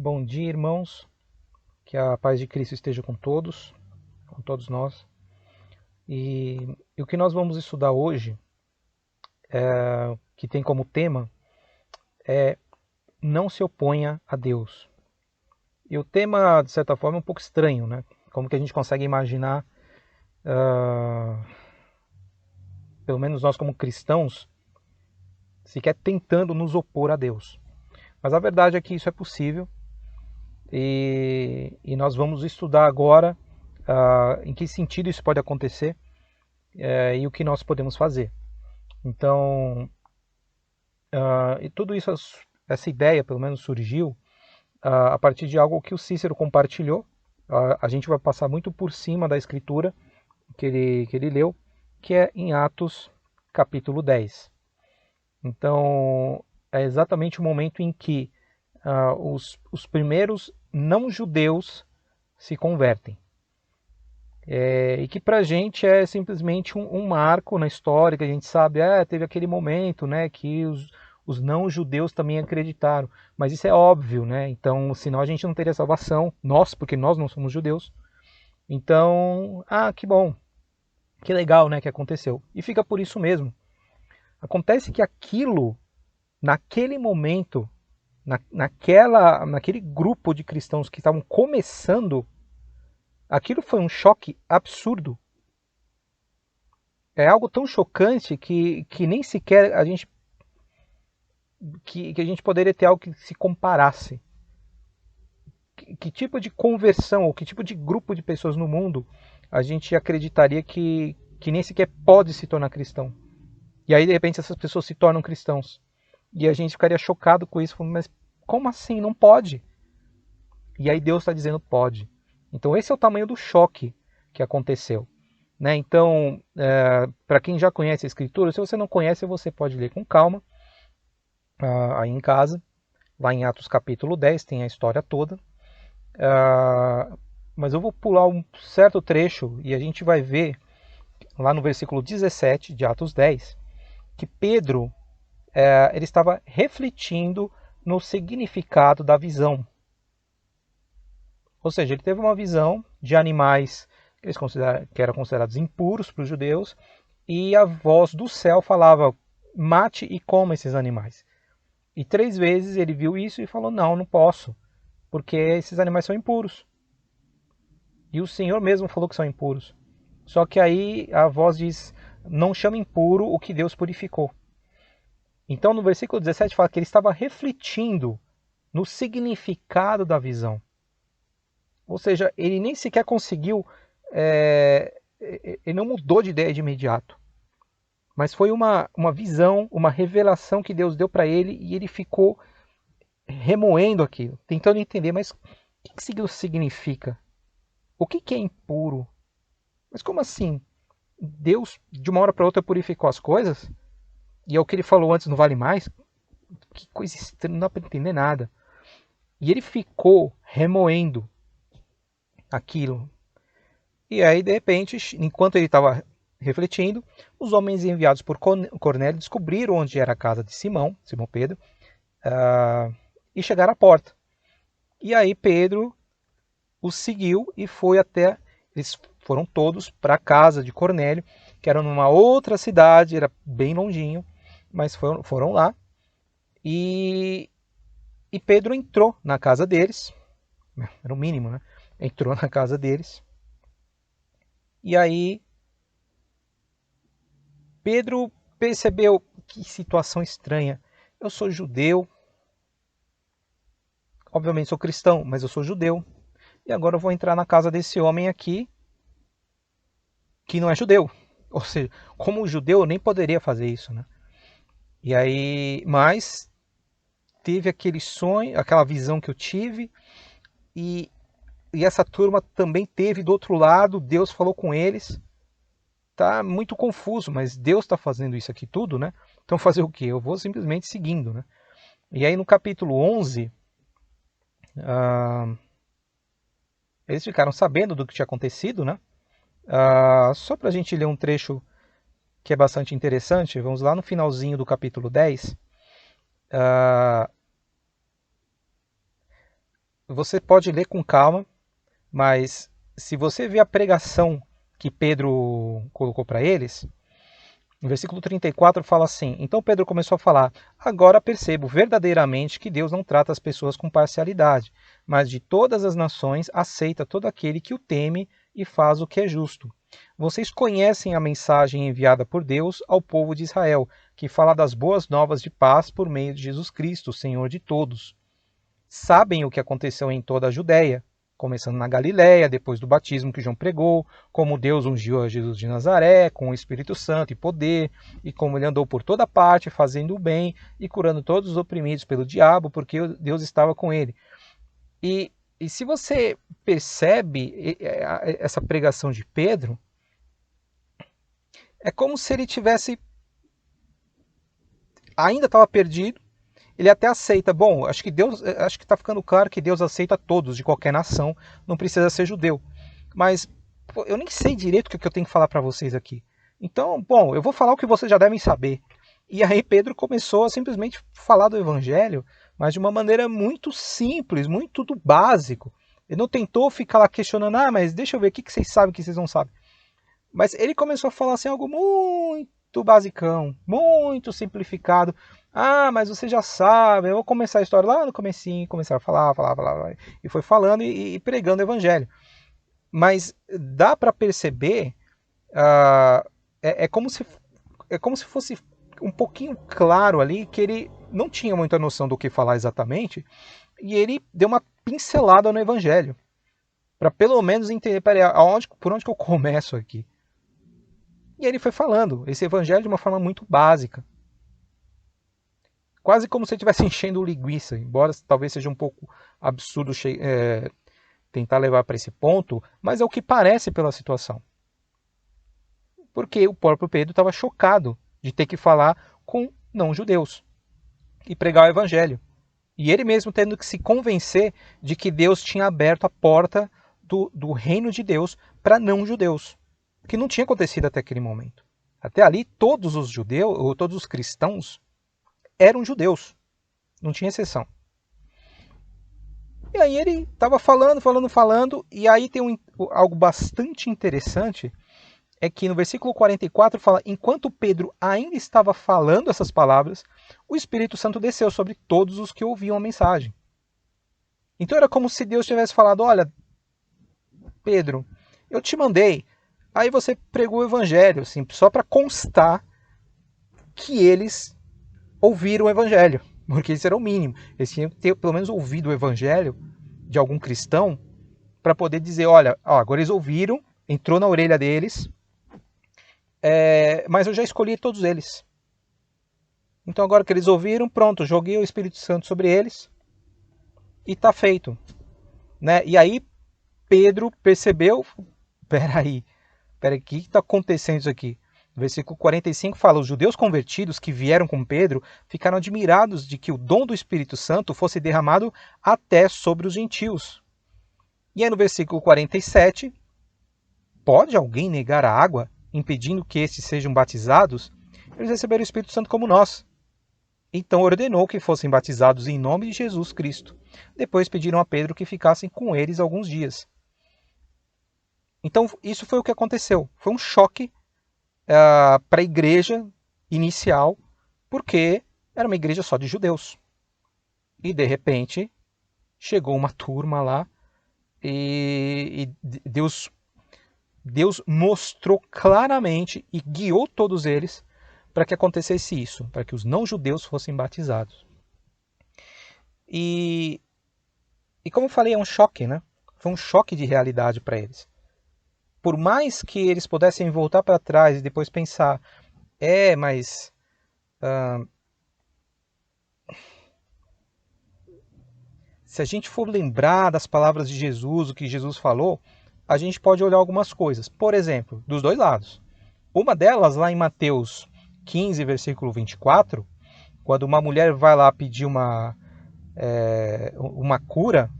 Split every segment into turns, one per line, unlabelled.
Bom dia, irmãos. Que a paz de Cristo esteja com todos nós. E o que nós vamos estudar hoje, que tem como tema, é não se oponha a Deus. E o tema, de certa forma, é um pouco estranho, né? Como que a gente consegue imaginar, pelo menos nós como cristãos, sequer tentando nos opor a Deus. Mas a verdade é que isso é possível. E nós vamos estudar agora em que sentido isso pode acontecer e o que nós podemos fazer. Então, e tudo isso, essa ideia pelo menos surgiu a partir de algo que o Cícero compartilhou. A gente vai passar muito por cima da escritura que ele leu, que é em Atos capítulo 10. Então, é exatamente o momento em que os primeiros não-judeus se convertem. E que para a gente é simplesmente um marco na história, que a gente sabe, teve aquele momento, né, que os não-judeus também acreditaram. Mas isso é óbvio, né? Então, senão a gente não teria salvação, porque nós não somos judeus. Então, que bom, que legal, né, que aconteceu. E fica por isso mesmo. Acontece que aquilo, naquele momento, naquele grupo de cristãos que estavam começando, aquilo foi um choque absurdo. É algo tão chocante que nem sequer a gente que a gente poderia ter algo que se comparasse. Que tipo de conversão ou que tipo de grupo de pessoas no mundo a gente acreditaria que nem sequer pode se tornar cristão? E aí de repente essas pessoas se tornam cristãos. E a gente ficaria chocado com isso, falando, mas como assim? Não pode. E aí Deus está dizendo pode. Então esse é o tamanho do choque que aconteceu. Né? Então, para quem já conhece a Escritura, se você não conhece, você pode ler com calma aí em casa. Lá em Atos capítulo 10 tem a história toda. Mas eu vou pular um certo trecho e a gente vai ver lá no versículo 17 de Atos 10 que Pedro ele estava refletindo no significado da visão. Ou seja, ele teve uma visão de animais que eram considerados impuros para os judeus, e a voz do céu falava, mate e coma esses animais. E 3 vezes ele viu isso e falou, não posso, porque esses animais são impuros. E o Senhor mesmo falou que são impuros. Só que aí a voz diz, não chama impuro o que Deus purificou. Então no versículo 17 fala que ele estava refletindo no significado da visão. Ou seja, ele nem sequer conseguiu, ele não mudou de ideia de imediato. Mas foi uma visão, uma revelação que Deus deu para ele e ele ficou remoendo aquilo, tentando entender, mas o que isso significa? O que é impuro? Mas como assim? Deus, de uma hora para outra, purificou as coisas? E é o que ele falou antes, não vale mais? Que coisa estranha, não dá para entender nada. E ele ficou remoendo aquilo. E aí, de repente, enquanto ele estava refletindo, os homens enviados por Cornélio descobriram onde era a casa de Simão Pedro, e chegaram à porta. E aí Pedro os seguiu e foi até... Eles foram todos para a casa de Cornélio, que era numa outra cidade, era bem longinho, mas foram lá. E Pedro entrou na casa deles, era o mínimo, né? Entrou na casa deles. E aí Pedro percebeu, que situação estranha. Eu sou judeu, obviamente sou cristão, mas eu sou judeu. E agora eu vou entrar na casa desse homem aqui, que não é judeu. Ou seja, como judeu eu nem poderia fazer isso, né? E aí, mas teve aquele sonho, aquela visão que eu tive, e essa turma também teve do outro lado, Deus falou com eles. Tá muito confuso, mas Deus está fazendo isso aqui tudo, né? Então fazer o quê? Eu vou simplesmente seguindo, né? E aí no capítulo 11, eles ficaram sabendo do que tinha acontecido, né? Só para a gente ler um trecho que é bastante interessante, vamos lá no finalzinho do capítulo 10. você pode ler com calma, mas se você ver a pregação que Pedro colocou para eles, no versículo 34 fala assim: Então Pedro começou a falar: Agora percebo verdadeiramente que Deus não trata as pessoas com parcialidade, mas de todas as nações aceita todo aquele que o teme e faz o que é justo. Vocês conhecem a mensagem enviada por Deus ao povo de Israel, que fala das boas novas de paz por meio de Jesus Cristo, Senhor de todos. Sabem o que aconteceu em toda a Judéia, começando na Galiléia, depois do batismo que João pregou, como Deus ungiu a Jesus de Nazaré com o Espírito Santo e poder, e como ele andou por toda parte fazendo o bem e curando todos os oprimidos pelo diabo, porque Deus estava com ele. E se você percebe essa pregação de Pedro, é como se ele tivesse ainda estava perdido. Ele até aceita, bom, acho que está ficando claro que Deus aceita todos de qualquer nação, não precisa ser judeu. Mas pô, eu nem sei direito o que eu tenho que falar para vocês aqui. Então, bom, eu vou falar o que vocês já devem saber. E aí Pedro começou a simplesmente falar do evangelho, mas de uma maneira muito simples, muito do básico. Ele não tentou ficar lá questionando, mas deixa eu ver o que vocês sabem, o que vocês não sabem. Mas ele começou a falar assim algo muito basicão, muito simplificado. Mas você já sabe, eu vou começar a história lá no comecinho, começar a falar, e foi falando e pregando o evangelho. Mas dá para perceber, é como se fosse um pouquinho claro ali que ele não tinha muita noção do que falar exatamente, e ele deu uma pincelada no evangelho, para pelo menos entender, peraí, por onde que eu começo aqui? E ele foi falando esse evangelho de uma forma muito básica. Quase como se ele estivesse enchendo linguiça, embora talvez seja um pouco absurdo tentar levar para esse ponto, mas é o que parece pela situação. Porque o próprio Pedro estava chocado de ter que falar com não-judeus e pregar o evangelho. E ele mesmo tendo que se convencer de que Deus tinha aberto a porta do reino de Deus para não-judeus, que não tinha acontecido até aquele momento. Até ali, todos os judeus, ou todos os cristãos, eram judeus. Não tinha exceção. E aí ele estava falando, e aí tem algo bastante interessante, é que no versículo 44 fala, enquanto Pedro ainda estava falando essas palavras, o Espírito Santo desceu sobre todos os que ouviam a mensagem. Então era como se Deus tivesse falado, olha, Pedro, eu te mandei, aí você pregou o evangelho, assim, só para constar que eles ouviram o evangelho, porque isso era o mínimo. Eles tinham que ter pelo menos ouvido o evangelho de algum cristão para poder dizer, olha, agora eles ouviram, entrou na orelha deles, mas eu já escolhi todos eles. Então agora que eles ouviram, pronto, joguei o Espírito Santo sobre eles e está feito. Né? E aí Pedro percebeu, peraí, o que está acontecendo isso aqui? No versículo 45 fala, os judeus convertidos que vieram com Pedro ficaram admirados de que o dom do Espírito Santo fosse derramado até sobre os gentios. E aí no versículo 47, pode alguém negar a água, impedindo que estes sejam batizados? Eles receberam o Espírito Santo como nós. Então ordenou que fossem batizados em nome de Jesus Cristo. Depois pediram a Pedro que ficassem com eles alguns dias. Então isso foi o que aconteceu. Foi um choque para a igreja inicial, porque era uma igreja só de judeus. E de repente chegou uma turma lá e Deus mostrou claramente e guiou todos eles para que acontecesse isso, para que os não-judeus fossem batizados. E como eu falei, é um choque, né? Foi um choque de realidade para eles. Por mais que eles pudessem voltar para trás e depois pensar, mas se a gente for lembrar das palavras de Jesus, o que Jesus falou, a gente pode olhar algumas coisas. Por exemplo, dos dois lados. Uma delas, lá em Mateus 15, versículo 24, quando uma mulher vai lá pedir uma cura,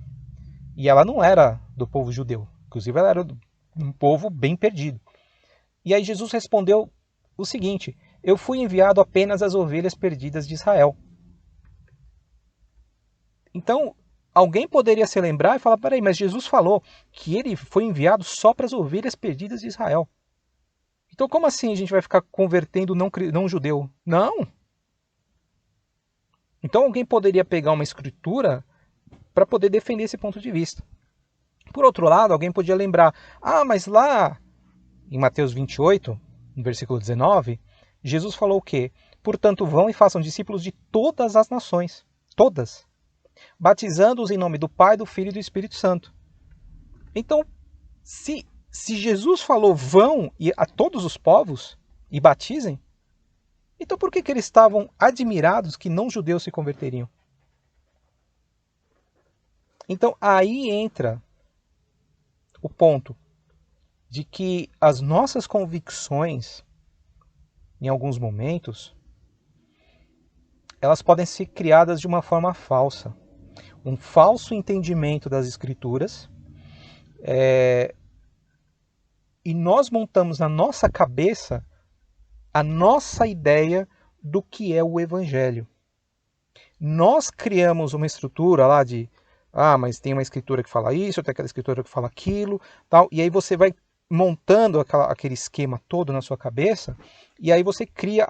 e ela não era do povo judeu, inclusive ela era um povo bem perdido. E aí Jesus respondeu o seguinte, eu fui enviado apenas às ovelhas perdidas de Israel. Então, alguém poderia se lembrar e falar, peraí, mas Jesus falou que ele foi enviado só para as ovelhas perdidas de Israel. Então como assim a gente vai ficar convertendo não judeu? Não! Então alguém poderia pegar uma escritura para poder defender esse ponto de vista. Por outro lado, alguém podia lembrar, mas lá em Mateus 28, no versículo 19, Jesus falou o quê? Portanto, vão e façam discípulos de todas as nações, todas, batizando-os em nome do Pai, do Filho e do Espírito Santo. Então, se Jesus falou vão a todos os povos e batizem, então por que eles estavam admirados que não judeus se converteriam? Então aí entra o ponto de que as nossas convicções, em alguns momentos, elas podem ser criadas de uma forma falsa. Um falso entendimento das Escrituras, e nós montamos na nossa cabeça a nossa ideia do que é o Evangelho. Nós criamos uma estrutura lá de, mas tem uma escritura que fala isso, tem aquela escritura que fala aquilo, tal, e aí você vai montando aquele esquema todo na sua cabeça, e aí você cria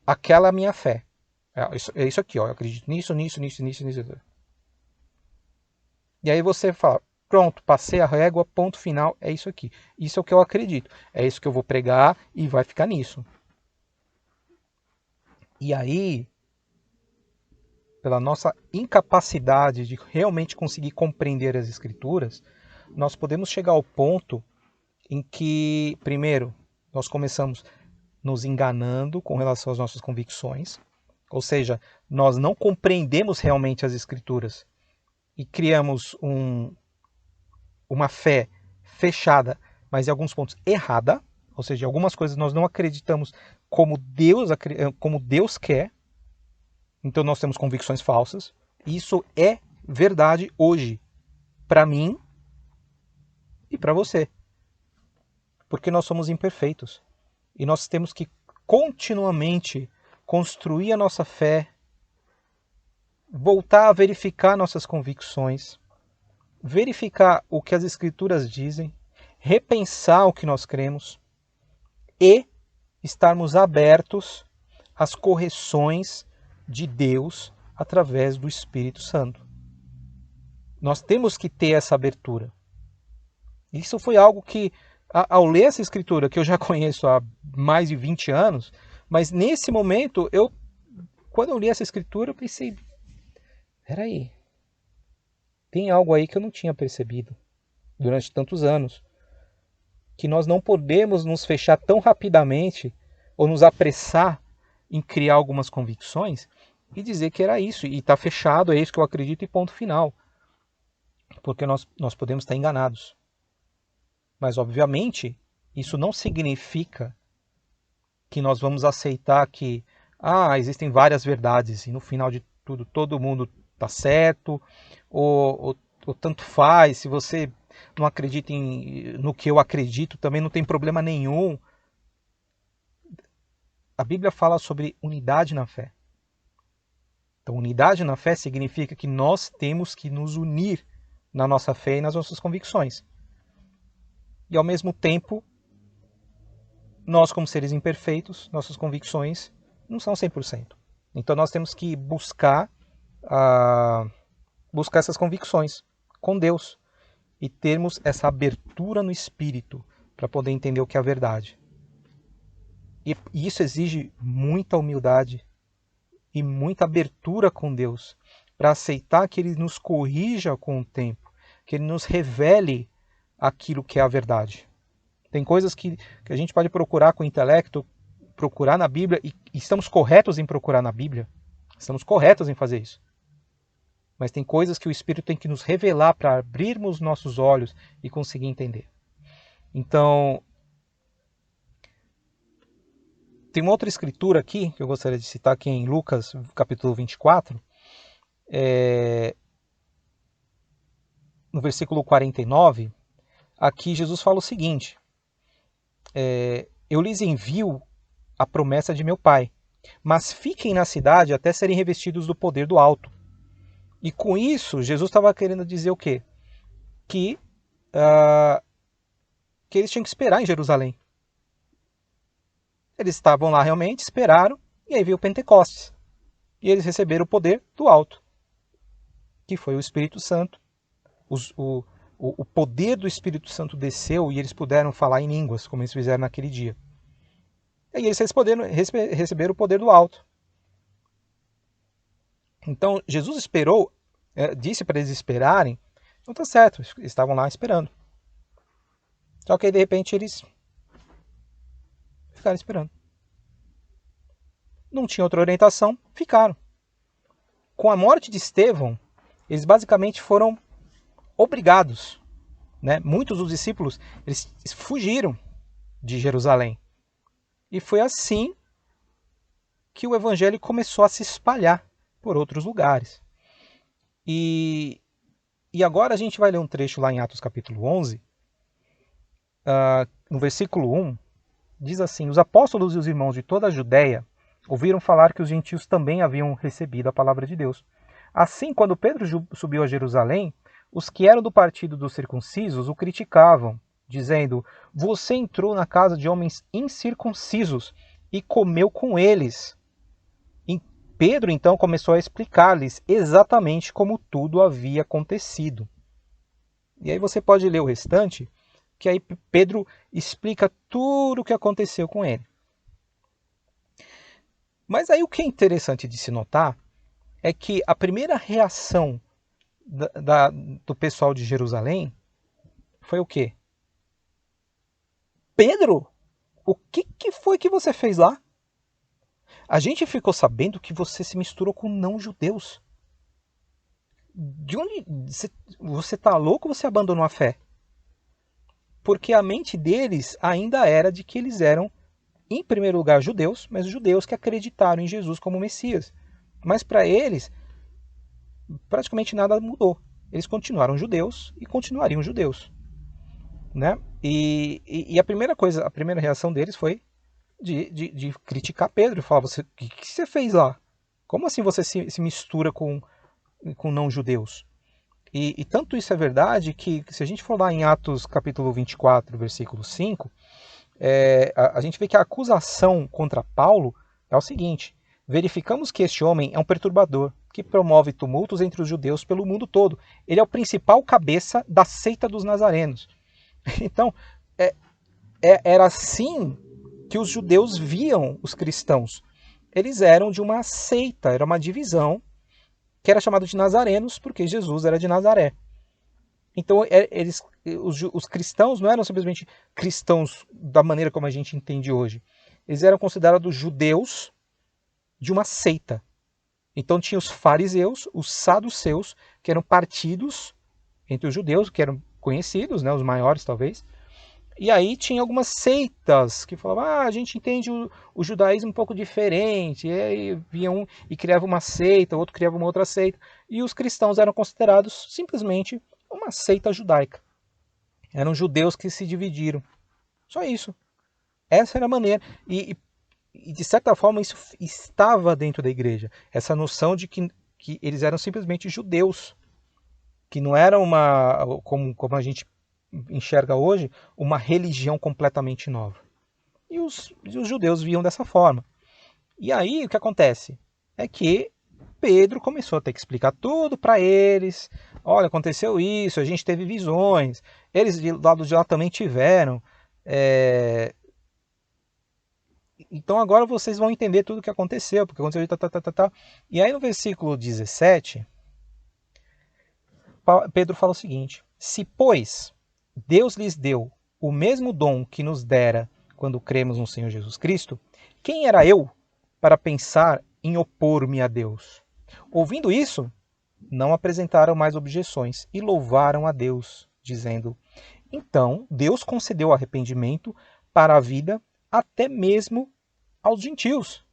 aquela minha fé. É isso aqui, ó, eu acredito nisso. E aí você fala, pronto, passei a régua, ponto final, é isso aqui. Isso é o que eu acredito. É isso que eu vou pregar e vai ficar nisso. E aí, pela nossa incapacidade de realmente conseguir compreender as Escrituras, nós podemos chegar ao ponto em que, primeiro, nós começamos nos enganando com relação às nossas convicções, ou seja, nós não compreendemos realmente as Escrituras e criamos uma fé fechada, mas em alguns pontos errada, ou seja, algumas coisas nós não acreditamos como Deus quer, então nós temos convicções falsas. Isso é verdade hoje, para mim e para você, porque nós somos imperfeitos e nós temos que continuamente construir a nossa fé, voltar a verificar nossas convicções, verificar o que as Escrituras dizem, repensar o que nós cremos e estarmos abertos às correções de Deus através do Espírito Santo. Nós temos que ter essa abertura. Isso foi algo que, ao ler essa escritura, que eu já conheço há mais de 20 anos, mas nesse momento, quando eu li essa escritura, eu pensei, peraí, tem algo aí que eu não tinha percebido durante tantos anos. Que nós não podemos nos fechar tão rapidamente ou nos apressar em criar algumas convicções e dizer que era isso, e está fechado, é isso que eu acredito e ponto final. Porque nós podemos estar enganados. Mas, obviamente, isso não significa que nós vamos aceitar que existem várias verdades e no final de tudo todo mundo está certo, ou tanto faz, se você não acredita no que eu acredito, também não tem problema nenhum. A Bíblia fala sobre unidade na fé. Então, unidade na fé significa que nós temos que nos unir na nossa fé e nas nossas convicções. E, ao mesmo tempo, nós, como seres imperfeitos, nossas convicções não são 100%. Então, nós temos que buscar essas convicções com Deus e termos essa abertura no espírito para poder entender o que é a verdade. E isso exige muita humildade e muita abertura com Deus para aceitar que Ele nos corrija com o tempo, que Ele nos revele aquilo que é a verdade. Tem coisas que a gente pode procurar com o intelecto, procurar na Bíblia, e estamos corretos em procurar na Bíblia, estamos corretos em fazer isso. Mas tem coisas que o Espírito tem que nos revelar para abrirmos nossos olhos e conseguir entender. Então, tem uma outra escritura aqui, que eu gostaria de citar aqui em Lucas, capítulo 24, no versículo 49, aqui Jesus fala o seguinte, eu lhes envio a promessa de meu Pai, mas fiquem na cidade até serem revestidos do poder do alto. E com isso, Jesus estava querendo dizer o quê? Que, uh, que eles tinham que esperar em Jerusalém. Eles estavam lá realmente, esperaram, e aí veio o Pentecostes. E eles receberam o poder do alto, que foi o Espírito Santo. O poder do Espírito Santo desceu e eles puderam falar em línguas, como eles fizeram naquele dia. E aí eles receberam o poder do alto. Então Jesus esperou, disse para eles esperarem. Não está certo, eles estavam lá esperando. Só que aí de repente eles ficaram esperando. Não tinha outra orientação, ficaram. Com a morte de Estevão, eles basicamente foram obrigados, né? Muitos dos discípulos eles fugiram de Jerusalém. E foi assim que o evangelho começou a se espalhar por outros lugares. E agora a gente vai ler um trecho lá em Atos capítulo 11, no versículo 1, diz assim: Os apóstolos e os irmãos de toda a Judéia ouviram falar que os gentios também haviam recebido a palavra de Deus. Assim, quando Pedro subiu a Jerusalém, os que eram do partido dos circuncisos o criticavam, dizendo: Você entrou na casa de homens incircuncisos e comeu com eles. E Pedro então começou a explicar-lhes exatamente como tudo havia acontecido. E aí você pode ler o restante, que aí Pedro explica tudo o que aconteceu com ele. Mas aí o que é interessante de se notar é que a primeira reação do pessoal de Jerusalém foi o quê? Pedro, o que foi que você fez lá? A gente ficou sabendo que você se misturou com não-judeus. De onde você tá louco ou você abandonou a fé? Porque a mente deles ainda era de que eles eram, em primeiro lugar, judeus, mas judeus que acreditaram em Jesus como Messias. Mas para eles, praticamente nada mudou. Eles continuaram judeus e continuariam judeus, né? E a primeira coisa, a primeira reação deles foi de criticar Pedro, falar: o que você fez lá? Como assim você se mistura com não-judeus? E tanto isso é verdade que, se a gente for lá em Atos capítulo 24, versículo 5, a gente vê que a acusação contra Paulo é o seguinte: verificamos que este homem é um perturbador, que promove tumultos entre os judeus pelo mundo todo. Ele é o principal cabeça da seita dos nazarenos. Então, era assim que os judeus viam os cristãos. Eles eram de uma seita, era uma divisão, que era chamada de nazarenos, porque Jesus era de Nazaré. Então, os cristãos não eram simplesmente cristãos da maneira como a gente entende hoje. Eles eram considerados judeus de uma seita. Então, tinha os fariseus, os saduceus, que eram partidos entre os judeus, que eram conhecidos, né, os maiores talvez. E aí tinha algumas seitas que falavam: a gente entende o judaísmo um pouco diferente. E aí vinha um e criava uma seita, outro criava uma outra seita. E os cristãos eram considerados simplesmente uma seita judaica. Eram judeus que se dividiram. Só isso. Essa era a maneira. E de certa forma isso estava dentro da igreja. Essa noção de que eles eram simplesmente judeus. Que não era como a gente enxerga hoje, uma religião completamente nova. E os judeus viam dessa forma. E aí o que acontece? É que Pedro começou a ter que explicar tudo para eles. Olha, aconteceu isso, a gente teve visões. Eles do lado de lá também tiveram. Então agora vocês vão entender tudo o que aconteceu, porque aconteceu tá. E aí no versículo 17, Pedro fala o seguinte: Se, pois, Deus lhes deu o mesmo dom que nos dera quando cremos no Senhor Jesus Cristo, quem era eu para pensar em opor-me a Deus? Ouvindo isso, não apresentaram mais objeções e louvaram a Deus, dizendo: Então Deus concedeu arrependimento para a vida até mesmo aos gentios.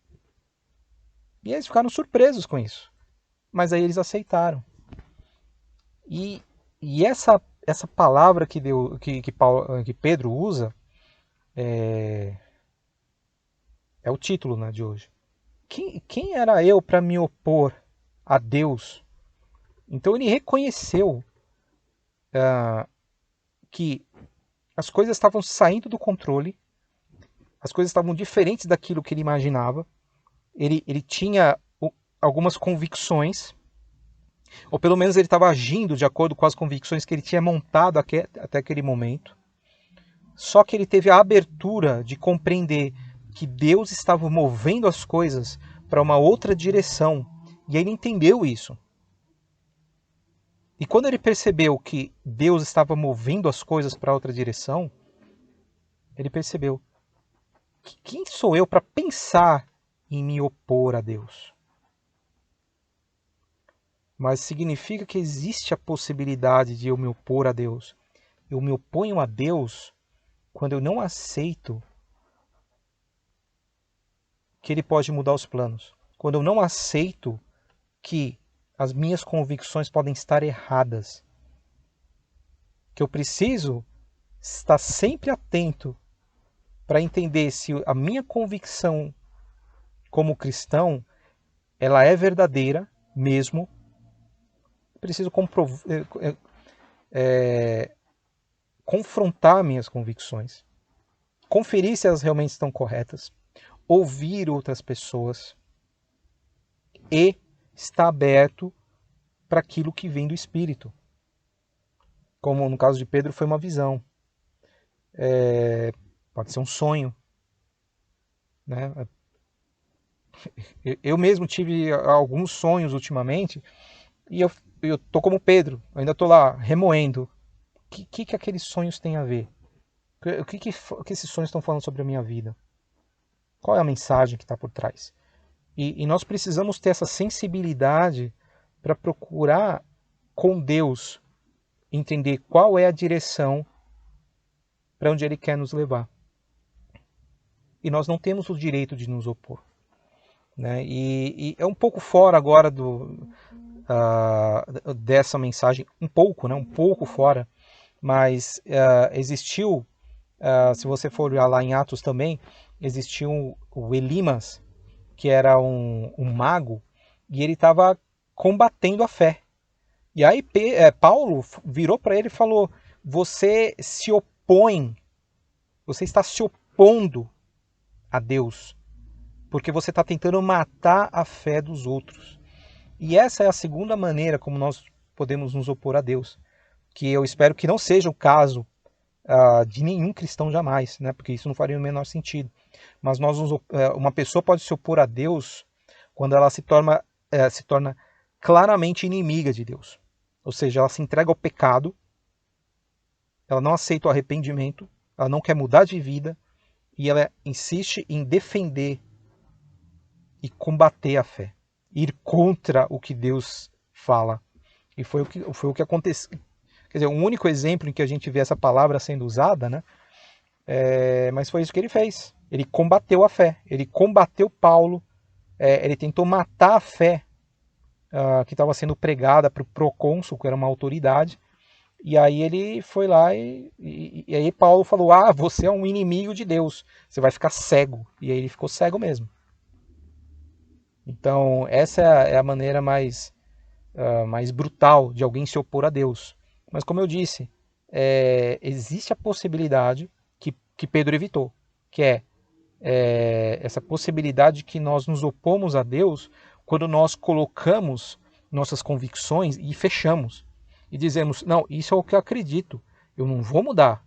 E eles ficaram surpresos com isso. Mas aí eles aceitaram. E essa palavra que Pedro usa é o título, né, de hoje. Quem era eu para me opor a Deus? Então ele reconheceu que as coisas estavam saindo do controle, as coisas estavam diferentes daquilo que ele imaginava. Ele tinha algumas convicções, ou pelo menos ele estava agindo de acordo com as convicções que ele tinha montado até aquele momento. Só que ele teve a abertura de compreender que Deus estava movendo as coisas para uma outra direção. E aí ele entendeu isso. E quando ele percebeu que Deus estava movendo as coisas para outra direção, ele percebeu: quem sou eu para pensar em me opor a Deus? Mas significa que existe a possibilidade de eu me opor a Deus. Eu me oponho a Deus quando eu não aceito que Ele pode mudar os planos. Quando eu não aceito que as minhas convicções podem estar erradas. Que eu preciso estar sempre atento para entender se a minha convicção como cristão ela é verdadeira mesmo. Eu preciso confrontar minhas convicções, conferir se elas realmente estão corretas, ouvir outras pessoas e estar aberto para aquilo que vem do Espírito. Como no caso de Pedro foi uma visão, pode ser um sonho, né? Eu mesmo tive alguns sonhos ultimamente e eu tô como Pedro, eu ainda tô lá remoendo. O que aqueles sonhos têm a ver? O que esses sonhos estão falando sobre a minha vida? Qual é a mensagem que está por trás? E nós precisamos ter essa sensibilidade para procurar com Deus entender qual é a direção para onde Ele quer nos levar. E nós não temos o direito de nos opor. Né? E é um pouco fora agora dessa mensagem, um pouco fora, mas existiu, se você for olhar lá em Atos também, existiu o Elimas, que era um mago, e ele estava combatendo a fé. E aí Paulo virou para ele e falou: você se opõe, você está se opondo a Deus, porque você está tentando matar a fé dos outros. E essa é a segunda maneira como nós podemos nos opor a Deus, que eu espero que não seja o caso de nenhum cristão jamais, né? Porque isso não faria o menor sentido. Mas uma pessoa pode se opor a Deus quando ela se torna claramente inimiga de Deus. Ou seja, ela se entrega ao pecado, ela não aceita o arrependimento, ela não quer mudar de vida e ela insiste em defender e combater a fé, ir contra o que Deus fala. E foi o que aconteceu. Quer dizer, um único exemplo em que a gente vê essa palavra sendo usada, né? Mas foi isso que ele fez. Ele combateu a fé, ele combateu Paulo, ele tentou matar a fé que estava sendo pregada para o procônsul, que era uma autoridade. E aí ele foi lá e aí Paulo falou: você é um inimigo de Deus, você vai ficar cego. E aí ele ficou cego mesmo. Então essa é a maneira mais brutal de alguém se opor a Deus. Mas como eu disse, existe a possibilidade que Pedro evitou, que é essa possibilidade que nós nos opomos a Deus quando nós colocamos nossas convicções e fechamos. E dizemos: não, isso é o que eu acredito, eu não vou mudar.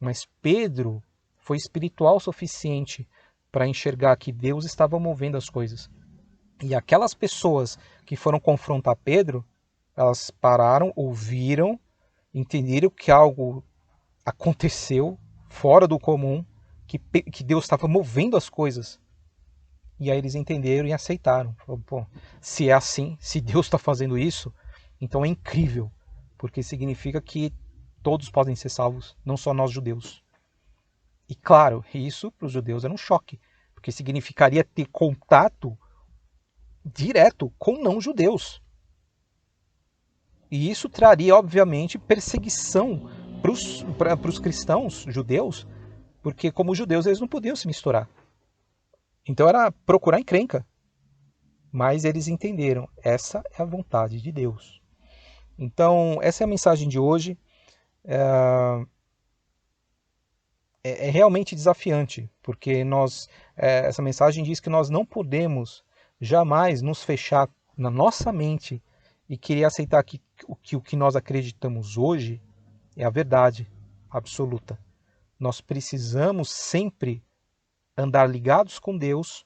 Mas Pedro foi espiritual o suficiente para enxergar que Deus estava movendo as coisas. E aquelas pessoas que foram confrontar Pedro, elas pararam, ouviram, entenderam que algo aconteceu fora do comum, que Deus estava movendo as coisas. E aí eles entenderam e aceitaram. Pô, se é assim, se Deus está fazendo isso, então é incrível, porque significa que todos podem ser salvos, não só nós judeus. E claro, isso para os judeus era um choque, porque significaria ter contato direto com não-judeus. E isso traria, obviamente, perseguição para os cristãos judeus, porque como judeus eles não podiam se misturar. Então era procurar encrenca. Mas eles entenderam, essa é a vontade de Deus. Então, essa é a mensagem de hoje. É realmente desafiante, porque essa mensagem diz que nós não podemos jamais nos fechar na nossa mente e querer aceitar que o que nós acreditamos hoje é a verdade absoluta. Nós precisamos sempre andar ligados com Deus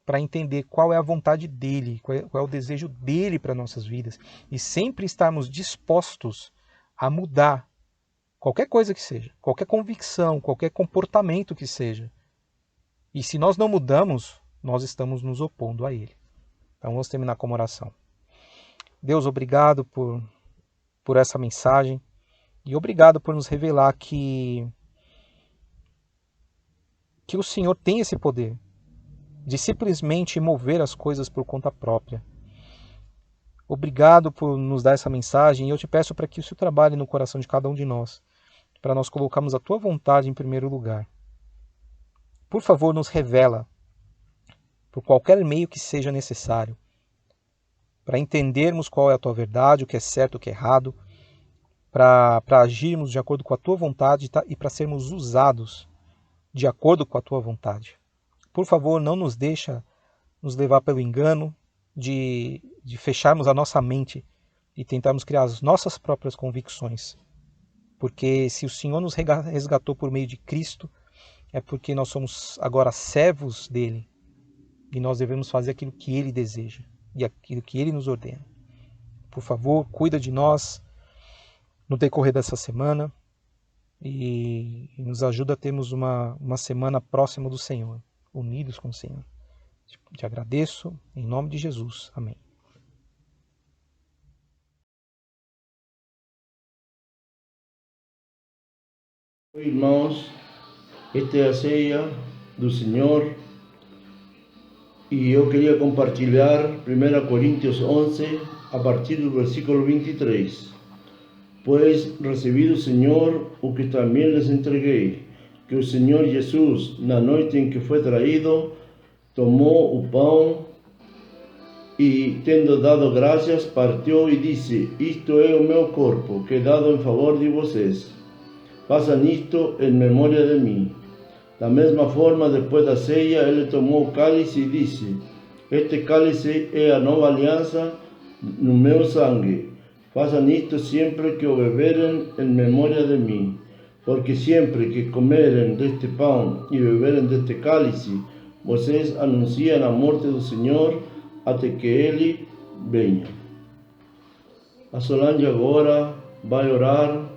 para entender qual é a vontade dele, qual é o desejo dele para nossas vidas, e sempre estarmos dispostos a mudar qualquer coisa que seja, qualquer convicção, qualquer comportamento que seja. E se nós não mudamos, nós estamos nos opondo a ele. Então vamos terminar com uma oração. Deus, obrigado por essa mensagem e obrigado por nos revelar que o Senhor tem esse poder de simplesmente mover as coisas por conta própria. Obrigado por nos dar essa mensagem e eu te peço para que o Senhor trabalhe no coração de cada um de nós, para nós colocarmos a tua vontade em primeiro lugar. Por favor, nos revela, por qualquer meio que seja necessário, para entendermos qual é a tua verdade, o que é certo, o que é errado, para agirmos de acordo com a tua vontade e para sermos usados de acordo com a tua vontade. Por favor, não nos deixa nos levar pelo engano de fecharmos a nossa mente e tentarmos criar as nossas próprias convicções. Porque se o Senhor nos resgatou por meio de Cristo, é porque nós somos agora servos dele e nós devemos fazer aquilo que ele deseja e aquilo que ele nos ordena. Por favor, cuida de nós no decorrer dessa semana e nos ajuda a termos uma semana próxima do Senhor, unidos com o Senhor. Te agradeço, em nome de Jesus. Amém.
Irmãos, esta é a ceia do Senhor e eu queria compartilhar 1 Coríntios 11, a partir do versículo 23. Pois recebi do Senhor o que também lhes entreguei, que o Senhor Jesus, na noite em que foi traído, tomou o pão e, tendo dado graças, partiu e disse: Isto é o meu corpo, que é dado em favor de vocês. Façam isto em memória de mim. Da mesma forma, depois da ceia, ele tomou o cálice e disse: Este cálice é a nova aliança no meu sangue. Façam isto sempre que o beberem em memória de mim. Porque sempre que comerem deste pão e beberem deste cálice, vocês anunciam a morte do Senhor até que ele venha. A Solange agora vai orar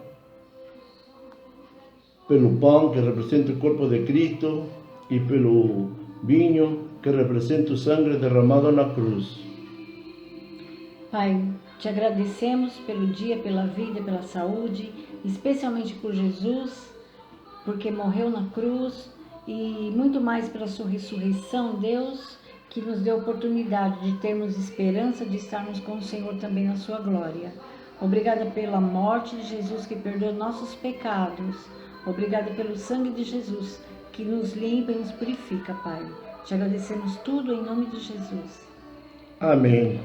pelo pão, que representa o corpo de Cristo, e pelo vinho, que representa o sangue derramado na cruz.
Pai, te agradecemos pelo dia, pela vida, pela saúde, especialmente por Jesus, porque morreu na cruz, e muito mais pela sua ressurreição, Deus, que nos deu a oportunidade de termos esperança de estarmos com o Senhor também na sua glória. Obrigada pela morte de Jesus, que perdoa nossos pecados. Obrigada pelo sangue de Jesus, que nos limpa e nos purifica, Pai. Te agradecemos tudo em nome de Jesus.
Amém.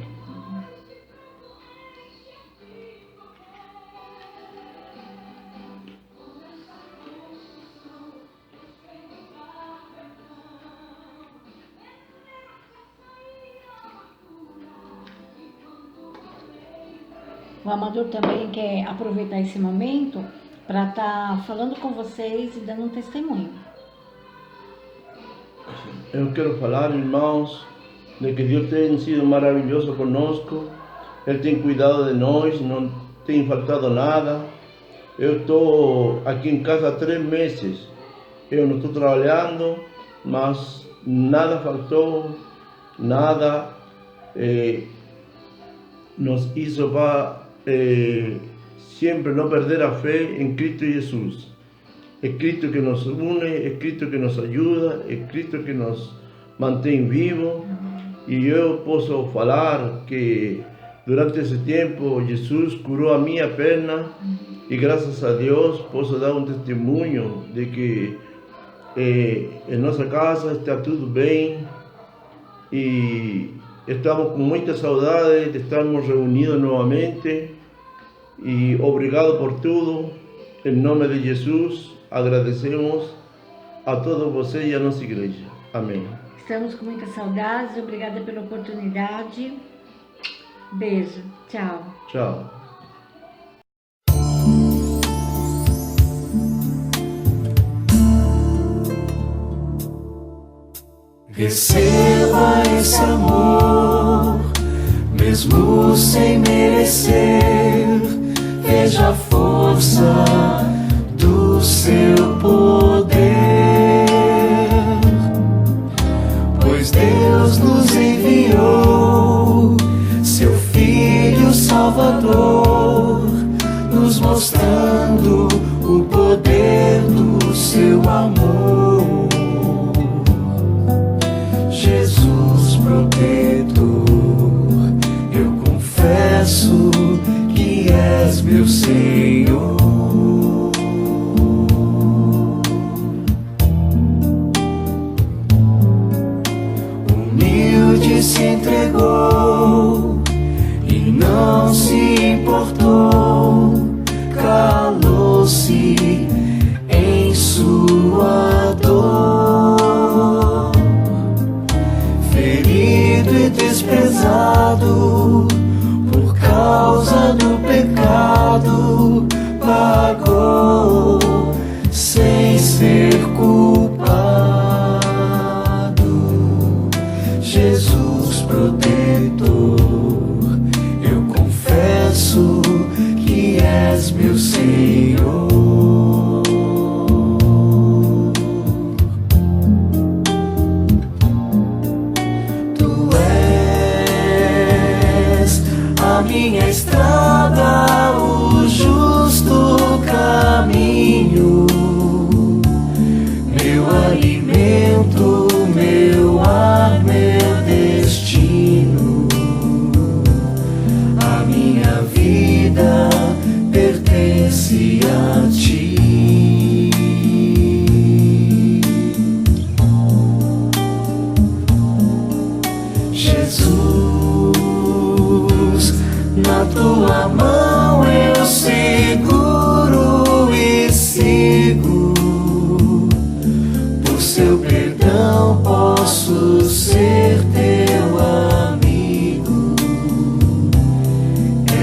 O Amador também quer aproveitar esse momento para estar falando com vocês e dando um testemunho.
Eu quero falar, irmãos, de que Deus tem sido maravilhoso conosco. Ele tem cuidado de nós, não tem faltado nada. Eu estou aqui em casa há 3 meses. Eu não estou trabalhando, mas nada faltou, nada nos hizo para siempre no perder a fe en Cristo Jesús. Es Cristo que nos une, es Cristo que nos ayuda, es Cristo que nos mantém vivo. E eu posso falar que durante esse tempo Jesus curou a minha perna e graças a Deus posso dar um testemunho de que em nossa casa está tudo bem e Estamos com muita saudade de estarmos reunidos novamente e obrigado por tudo. Em nome de Jesus, agradecemos a todos vocês e a nossa igreja. Amém.
Estamos com muitas saudades, obrigada pela oportunidade. Beijo, tchau.
Tchau.
Receba esse amor, mesmo sem merecer. Veja a força do seu poder, pois Deus nos enviou seu Filho Salvador, nos mostrando o poder do seu amor. Jesus protetor, eu confesso que és meu Senhor. Humilde se entregou e não se importou, calou-se em sua dor. Ferido e desprezado por causa do pecado, pagou sem ser culpado. Jesus protetor, eu confesso que és meu Senhor. Minha estrada, o justo caminho, meu alimento, meu ar, meu destino. A minha vida pertence a ti. Jesus, na tua mão eu seguro e sigo. Por seu perdão posso ser teu amigo.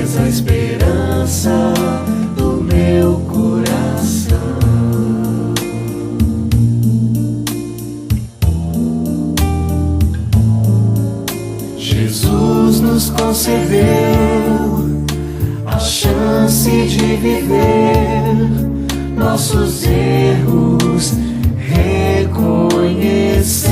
És a esperança do meu coração. Jesus nos concedeu a chance de viver, nossos erros reconhecer.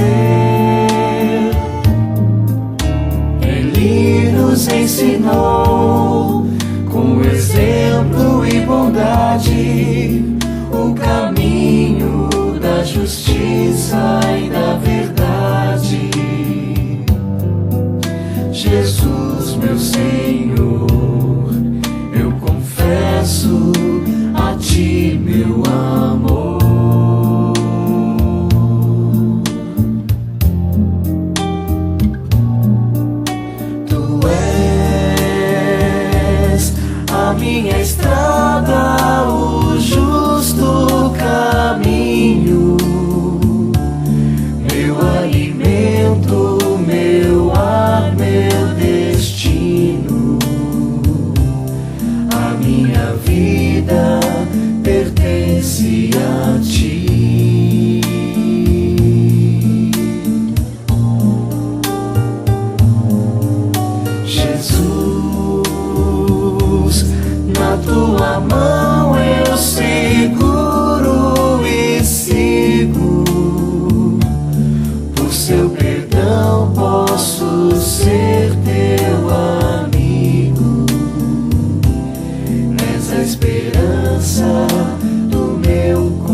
Ele nos ensinou com exemplo e bondade o caminho da justiça e da verdade. Jesus, meu Senhor, eu confesso a ti meu amor. Tu és a minha estrada, o justo caminho, meu alimento, meu ar, meu destino. A minha vida pertence a ti. Jesus, na tua mão eu seguro e sigo. Por seu perdão posso ser teu amigo. És a esperança do meu coração.